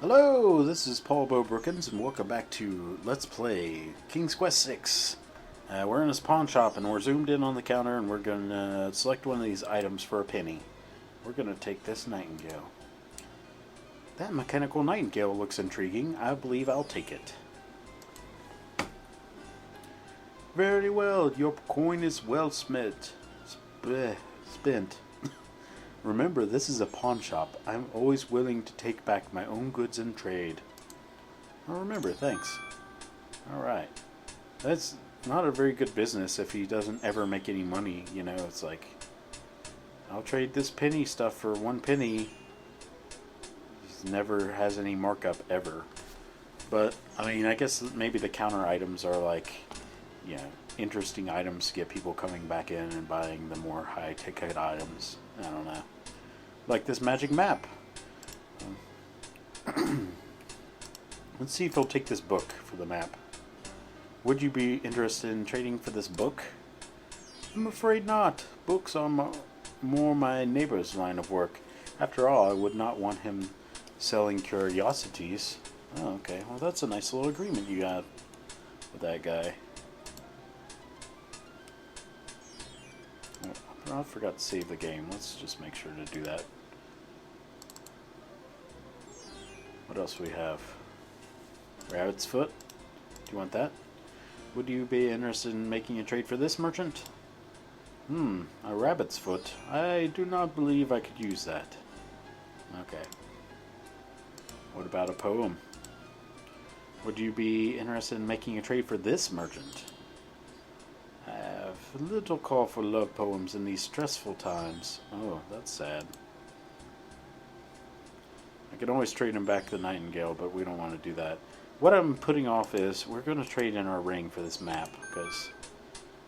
Hello, this is Paul Bo Brookins, and welcome back to Let's Play King's Quest 6. We're in this pawn shop, and we're zoomed in on the counter, and we're going to select one of these items for a penny. We're going to take this nightingale. That mechanical nightingale looks intriguing. I believe I'll take it. Very well, your coin is well spent. Remember, this is a pawn shop. I'm always willing to take back my own goods in trade. I'll remember, thanks. Alright. That's not a very good business if he doesn't ever make any money, you know, it's like, I'll trade this penny stuff for 1 penny. He never has any markup, ever. But, I mean, I guess maybe the counter items are like, you know, interesting items to get people coming back in and buying the more high-ticket items. I don't know. Like this magic map. Let's see if he'll take this book for the map. Would you be interested in trading for this book? I'm afraid not. Books are more my neighbor's line of work. After all, I would not want him selling curiosities. Oh, okay. Well, that's a nice little agreement you got with that guy. I forgot to save the game. Let's just make sure to do that. What else do we have? Rabbit's foot. Do you want that? Would you be interested in making a trade for this merchant? A rabbit's foot. I do not believe I could use that. Okay. What about a poem? Would you be interested in making a trade for this merchant? I have little call for love poems in these stressful times. Oh, that's sad. I can always trade him back the nightingale, but we don't want to do that. What I'm putting off is we're going to trade in our ring for this map, because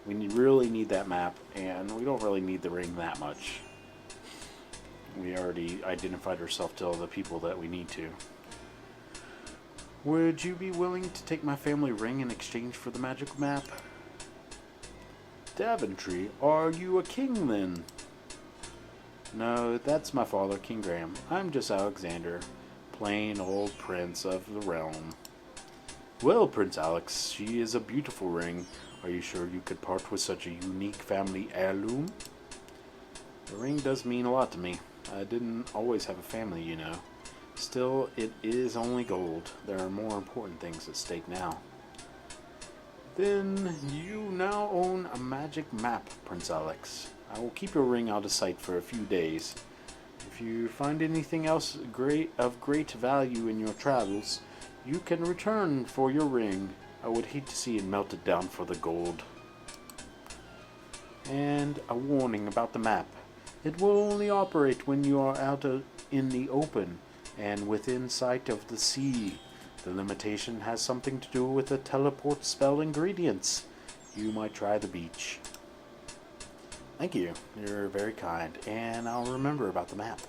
we really need that map, and we don't really need the ring that much. We already identified ourselves to all the people that we need to. Would you be willing to take my family ring in exchange for the magic map? Daventry, are you a king then? No, that's my father, King Graham. I'm just Alexander, plain old prince of the realm. Well, Prince Alex, she is a beautiful ring. Are you sure you could part with such a unique family heirloom? The ring does mean a lot to me. I didn't always have a family, you know. Still, it is only gold. There are more important things at stake now. Then you now own a magic map, Prince Alex. I will keep your ring out of sight for a few days. If you find anything else of great value in your travels, you can return for your ring. I would hate to see it melted down for the gold. And a warning about the map. It will only operate when you are out in the open and within sight of the sea. The limitation has something to do with the teleport spell ingredients. You might try the beach. Thank you. You're very kind, and I'll remember about the map.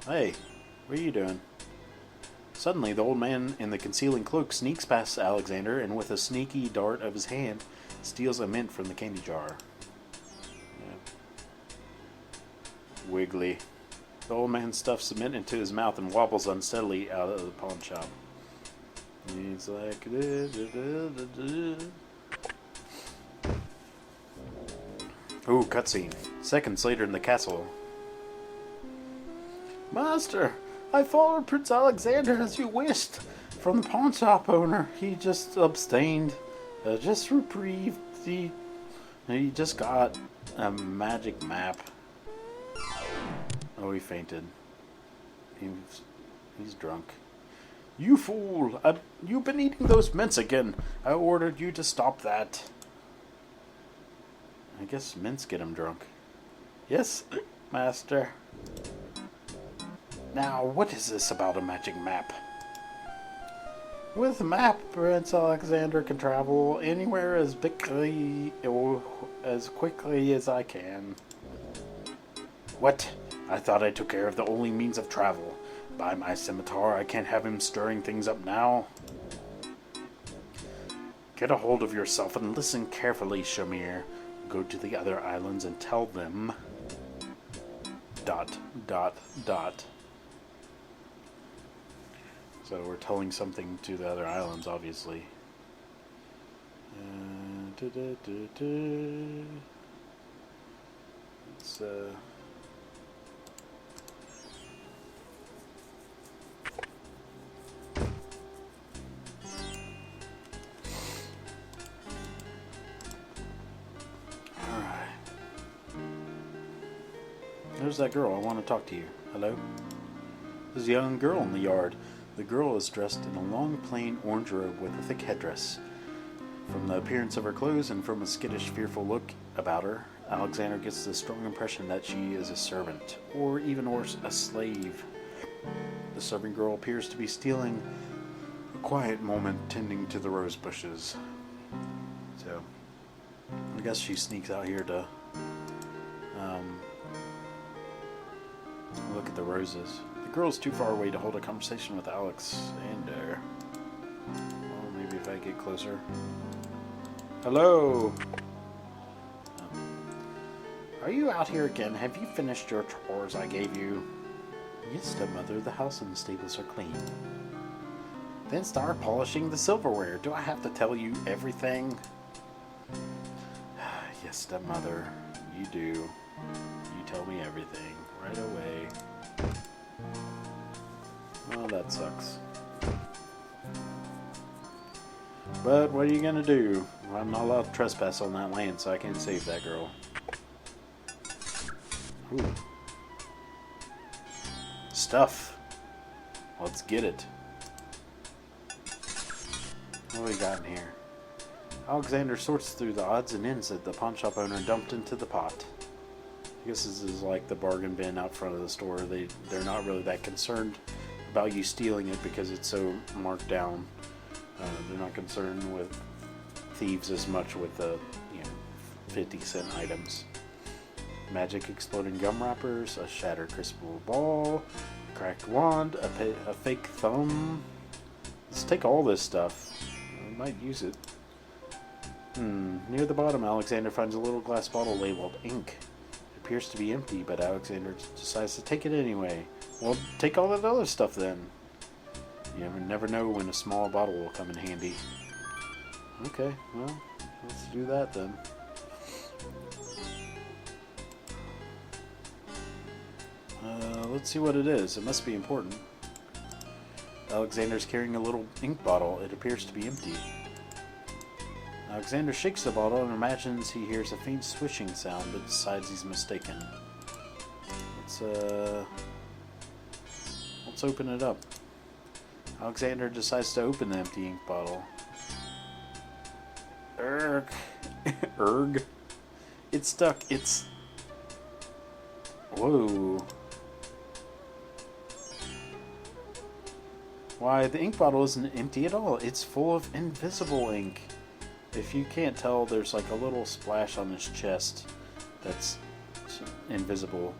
Hey, what are you doing? Suddenly, the old man in the concealing cloak sneaks past Alexander, and with a sneaky dart of his hand, steals a mint from the candy jar. Yeah. Wiggly. The old man stuffs the mint into his mouth and wobbles unsteadily out of the pawn shop. He's like... Ooh, cutscene. Seconds later in the castle. Master, I followed Prince Alexander as you wished. From the pawn shop owner. He just abstained. Just reprieved. He just got a magic map. Oh, he fainted. He's drunk. You fool! You've been eating those mints again. I ordered you to stop that. I guess mints get him drunk. Yes, master. Now, what is this about a magic map? With a map, Prince Alexander can travel anywhere as quickly as I can. What? I thought I took care of the only means of travel. By my scimitar, I can't have him stirring things up now. Get a hold of yourself and listen carefully, Shamir. Go to the other islands and tell them dot, dot, dot. So we're telling something to the other islands, obviously. Let's, alright. There's that girl. I want to talk to you. Hello? There's a young girl in the yard. The girl is dressed in a long, plain orange robe with a thick headdress. From the appearance of her clothes and from a skittish, fearful look about her, Alexander gets the strong impression that she is a servant, or even worse, a slave. The serving girl appears to be stealing a quiet moment tending to the rose bushes. So, I guess she sneaks out here to look at the roses. The girl's too far away to hold a conversation with Alexander. Well, maybe if I get closer. Hello! Are you out here again? Have you finished your chores I gave you? Yes, stepmother, the house and the stables are clean. Then start polishing the silverware. Do I have to tell you everything? Yes, stepmother, you do. You tell me everything right away. Well, that sucks. But what are you gonna do? I'm not allowed to trespass on that land, so I can't save that girl. Ooh. Stuff. Let's get it. What do we got in here? Alexander sorts through the odds and ends that the pawn shop owner dumped into the pot. I guess this is like the bargain bin out front of the store. They're not really that concerned about you stealing it because it's so marked down. They're not concerned with thieves as much with the 50-cent items. Magic exploding gum wrappers, a shattered crystal ball, a cracked wand, a fake thumb. Let's take all this stuff. I might use it. Near the bottom, Alexander finds a little glass bottle labeled ink. It appears to be empty, but Alexander decides to take it anyway. Well, take all that other stuff then. You never know when a small bottle will come in handy. Okay, well, let's do that then. Let's see what it is. It must be important. Alexander's carrying a little ink bottle. It appears to be empty. Alexander shakes the bottle and imagines he hears a faint swishing sound, but decides he's mistaken. Let's open it up. Alexander decides to open the empty ink bottle. Erg. Erg. It's stuck. It's... Whoa. Why, the ink bottle isn't empty at all. It's full of invisible ink. If you can't tell, there's like a little splash on his chest that's invisible.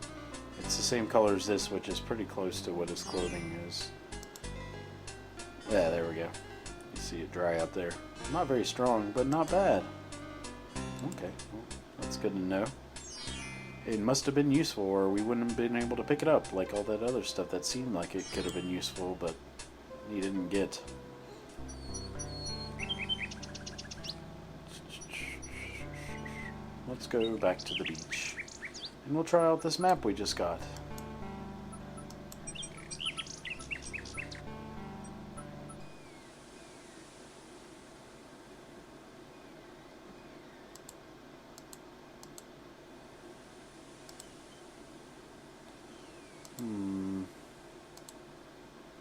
It's the same color as this, which is pretty close to what his clothing is. Yeah, there we go. You see it dry out there. Not very strong, but not bad. Okay, well, that's good to know. It must have been useful, or we wouldn't have been able to pick it up, like all that other stuff that seemed like it could have been useful, but he didn't get. Let's go back to the beach. And we'll try out this map we just got.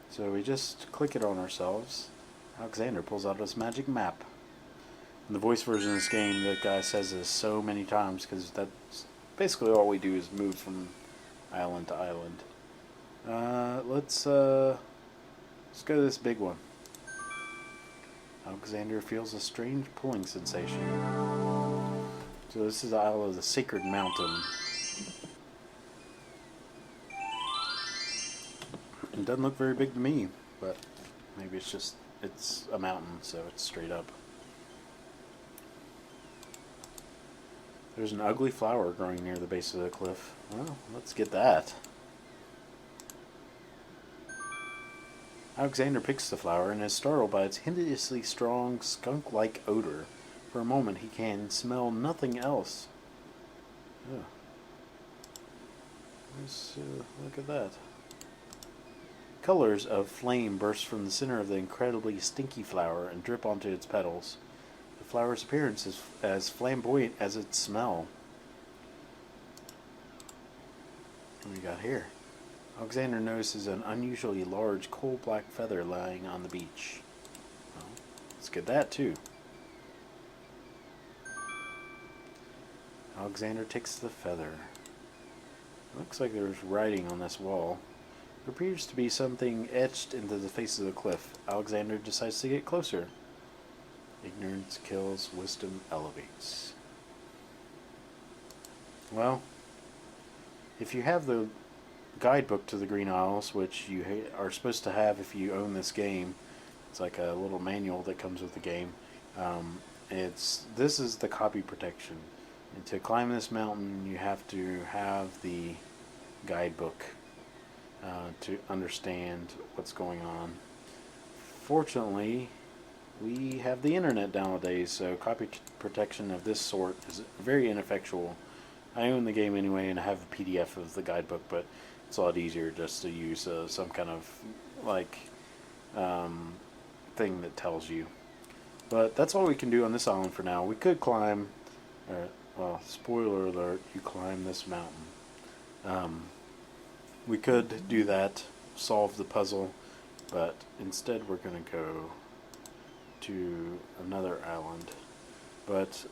So we just click it on ourselves. Alexander pulls out his magic map. In the voice version of this game, the guy says this so many times because that's basically all we do is move from island to island. Let's go to this big one. Alexander feels a strange pulling sensation. So this is the Isle of the Sacred Mountain. It doesn't look very big to me, but maybe it's a mountain, so it's straight up. There's an ugly flower growing near the base of the cliff. Well, let's get that. Alexander picks the flower and is startled by its hideously strong, skunk-like odor. For a moment, he can smell nothing else. Ugh. Look at that. Colors of flame burst from the center of the incredibly stinky flower and drip onto its petals. The flower's appearance is as flamboyant as its smell. What do we got here? Alexander notices an unusually large coal-black feather lying on the beach. Well, let's get that too. Alexander takes the feather. Looks like there's writing on this wall. There appears to be something etched into the face of the cliff. Alexander decides to get closer. Ignorance kills, wisdom elevates. Well, if you have the guidebook to the Green Isles, which you are supposed to have if you own this game, it's like a little manual that comes with the game. This is the copy protection. And to climb this mountain, you have to have the guidebook to understand what's going on. Fortunately, we have the internet nowadays, so copy protection of this sort is very ineffectual. I own the game anyway, and I have a PDF of the guidebook, but it's a lot easier just to use some kind of thing that tells you. But that's all we can do on this island for now. We could climb, well, spoiler alert, you climb this mountain. We could do that, solve the puzzle, but instead we're going to go to another island. But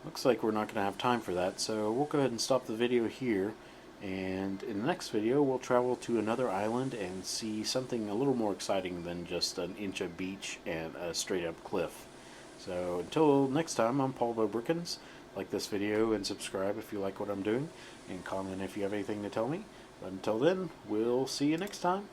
looks like we're not going to have time for that, so we'll go ahead and stop the video here. And in the next video, we'll travel to another island and see something a little more exciting than just an inch of beach and a straight-up cliff. So until next time, I'm Paul Bobrickens. Like this video and subscribe if you like what I'm doing, and comment if you have anything to tell me. But until then, we'll see you next time.